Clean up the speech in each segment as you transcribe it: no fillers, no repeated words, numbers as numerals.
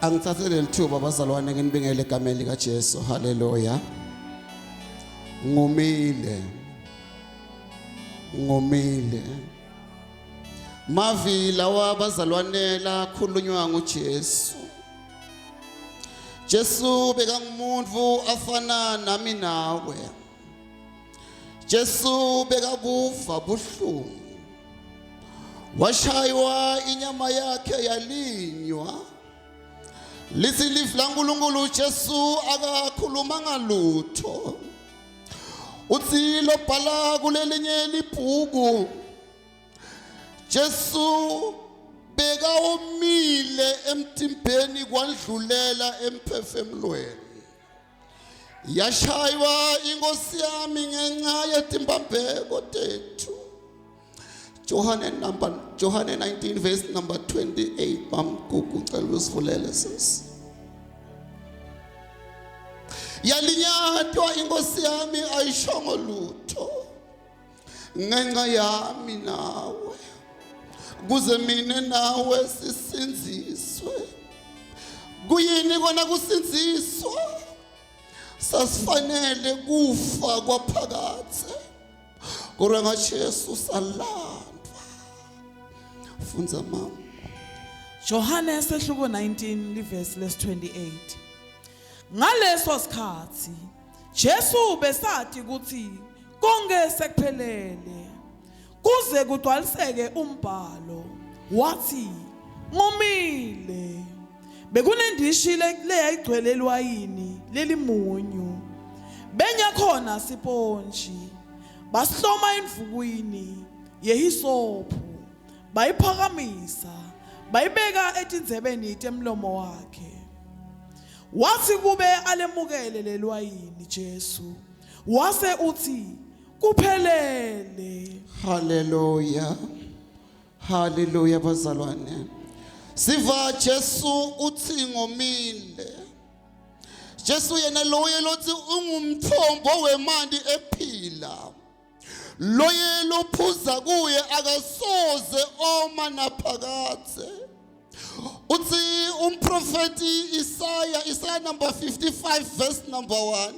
Angithathele lithuba bazalwane nginibingele egameni lika Jesu. Haleluya. Ngomile mavila wabazalwane la khulunywa nguJesu. Jesu bekangumuntu afana nami nawe. Jesu bekabuva buhlungu. Washaywa inyama yakhe yalinywa. Lisilifu laNkulunkulu Jesu akakhuluma ngalutho. Uthi lo bhala kulelinye libhuku Jesu bekawomile emtimbeni kwadlulela emphefemulweni. Yashaywa inkosi yami ngenxa yetimbambeko tethu. Johane 19 verse number 28. Bamgugu cela usivulele sisi. Yalinyatwa inkosi yami ayishongo lutho ngenxa yami nawe, kuze mina nawe sisinziswe. Kuyini kona kusinziswa? Sasifanele kufa kwaphakathe kodwa ngaJesu salandwa. Funza mama. Johane sehluko 19 verse 28. Ngaleso sikhathi Jesu besathi ukuthi konke sekuphelele, kuze kugcwaliseke umbhalo wathi ngomile. Bekunendishi leyayigcwele iwayini lelimunyu, benya khona sipontshi, basihloma imvukwini yehisophu, bayiphakamisa, bayibeka etindzebeni temlomo wakhe. Wathi kube alemukele lelwayini Jesu, wase uthi kuphelele. Haleluya. Haleluya bazalwane. Siva Jesu uthi ngomile. Jesu yena loye lothi ungumthombo wemandi ephila. Loye lophuza kuye akasoze oma naphakathe. Uthi umprofeti Isaiah number 55 verse number 1.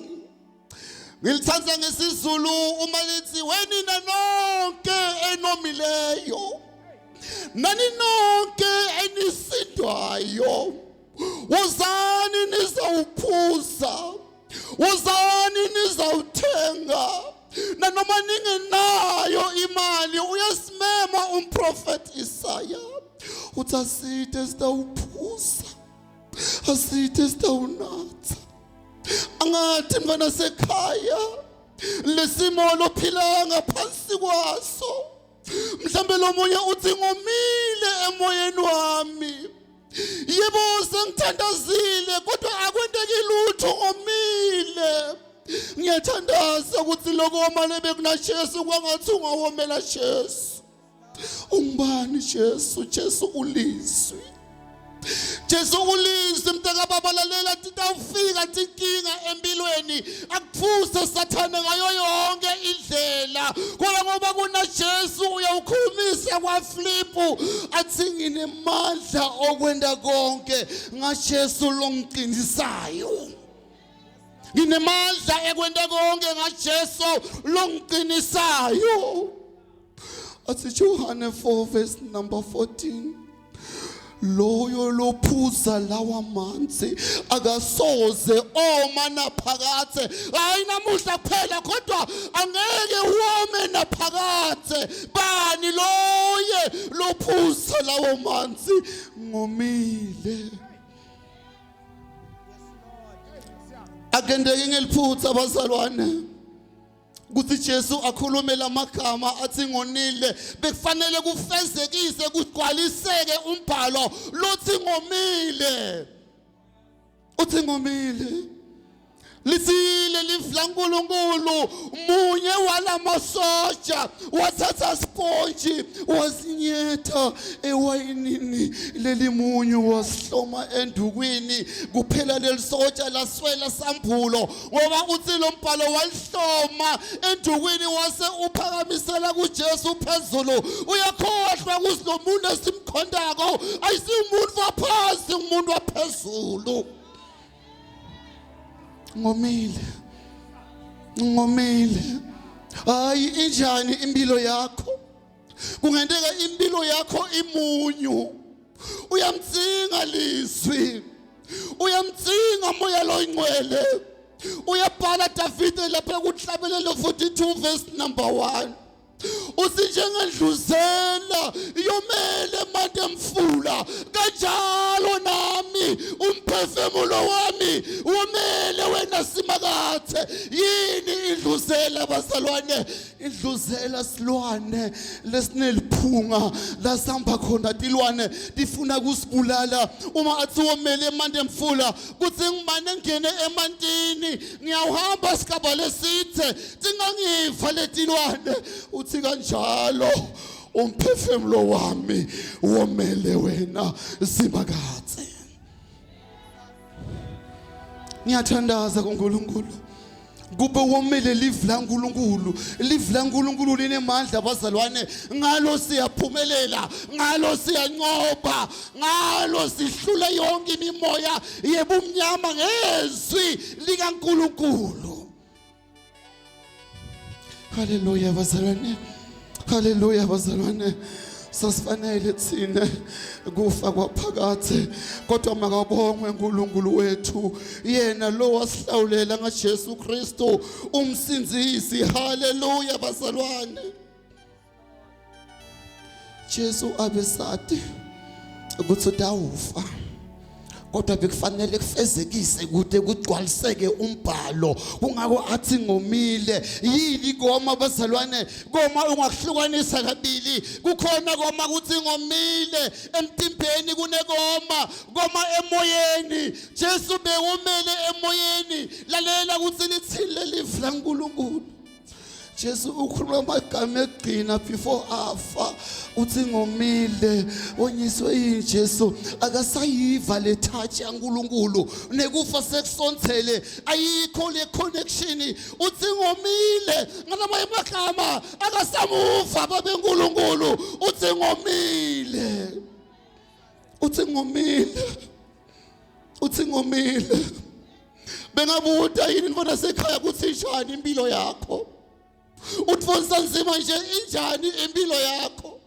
Ngilithatha ngesizulu uma lithi wenina nonke enomileyo, nani nonke enisindwayo, uzani nizawuphuza, uzani nizawuthenga. Nanoma ningenayo imali uyasimema umprofeti Isaiah. Uthi asithe sitawuphuza, asithe sitawunatha. Angathi mfana sekhaya lesimo lophila ngaphansi kwaso. Mhlambe lomunye uthi ngomile emoyeni wami. Yebo sengithandazile kodwa akwenteki lutho ngomile. Ngiyathandaza ukuthi lokho manje bekunaJesu kwangathi ungawomela Jesu. Ungubani Jesu? Jesu ulizwi. Jesu ulizwi mntaka baba lalela titawufika tinkinga empilweni akuphuse sathane ngayo yonke indlela. Kodwa ngoba kuna Jesu uyawukhulumisa kwa Filipu athi nginemandla okwenda konke ngaJesu longiqinisayo. Nginemandla ekwenda konke ngaJesu longiqinisayo. Athi Johane 4 verse number 14. Loyo lophuza lawa manzi akasoze oma naphakathe. Hayi namuhla kuphela kodwa angeke wome naphakathe. Bani loye lophuza lawa manzi ngomile. Agendeke ngeliphutha abazalwane kuthi Jesu akhulume lamagama athi ngonile. Bekufanele kufezekise kugcwaliseke umbhalo lothi ngomile. Uthi ngomile. lithile livla uNkulunkulu munye walamasoja wathatha sponge wasinyetha ewayinini lelimunyu wasihloma endukwini kuphela lelisoja laswela sambulo ngoba uthi lo mbhalo walihloma endukwini wase uphakamisela kuJesu phezulu uyakhohlwa ukuthi lo muntu esimkhondako ayisimuntu waphansi umuntu waphezulu ngomile hayi injani impilo yakho kungenteka impilo yakho imunyu uyamtsinga lizwi uyamtsinga moya lo ingcwele uyabhala Davide lapha kuhlabelelo 42 verse number 1 usinjengendluzela yomele manje mfula kanjalo nami umphefumulo wami womele wena simakathe yini idluzela bazalwane idluzela silwane lesineliphunga lasamba khona tilwane difuna kusibulala uma athi womele manje mfula kuthi ngimane ngene emantini ngiyahamba sikaba lesithe tingangiva letilwane uthi kanjalo umphefumulo wami womele wena simakathe ngiyathandaza kuNkulunkulu kube womele live la uNkulunkulu linemandla bazalwane ngalo siyaphumelela ngalo siyanqoba ngalo sihlula yonke imimoya yebumnyama ngezwi likaNkulunkulu haleluya bazalwane sasifanele thina kufa kwaphakathe kodwa makabongwe uNkulunkulu wethu yena lo wasihlawulela ngaJesu Kristu umsinzisi haleluya bazalwane Jesu abesati ukuthi utawufa kodwa bekufanele kufezekise kude kugcwaliseke umbhalo kungako athi ngomile yini goma bazalwane goma ungakuhlukanisa kabili kukhona goma kuthi ngomile emtimbeni kunegoma goma emoyeni Jesu bewumele emoyeni lalela ukuthi lithile livla uNkulunkulu Jesu ukhuluma amagama egcina before afa uthi ngomile onyiswe yiJesu akasayiva le touch yaNkulunkulu nekufa sekusonthele ayikho le connection uthi ngomile ngamanye amagama akasamuva babeNkulunkulu uthi ngomile bengabuda yini mfana sekhaya kuthi njani impilo yakho utfonsa nzima nje injani impilo yakho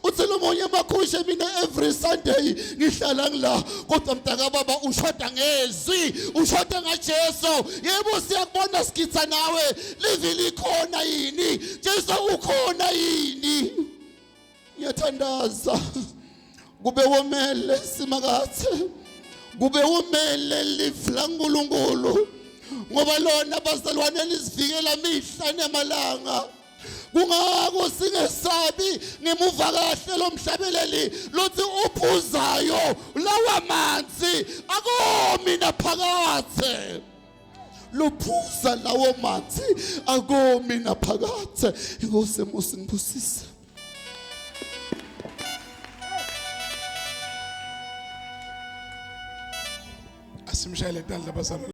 uthi lo moya makhoshe mina every Sunday ngihlala ngila kodwa mntaka baba ushoda ngezwi ushoda ngaJesu yebo siyakubona sikitsa nawe livili ikhona yini Jesu ukhona yini ngiyathandaza kube womele simakathe kube womele livla uNkulunkulu ngoba lona bazalwane lisivikela mihla nemalanga kungako singesabi ngemuva kahle lomhlabeleli lothi uphuzayo lawa manzi akomi naphakathe lophuza lawo manzi akomi naphakathe inkosi emusi ngibusise asimshayele tandla bazalwane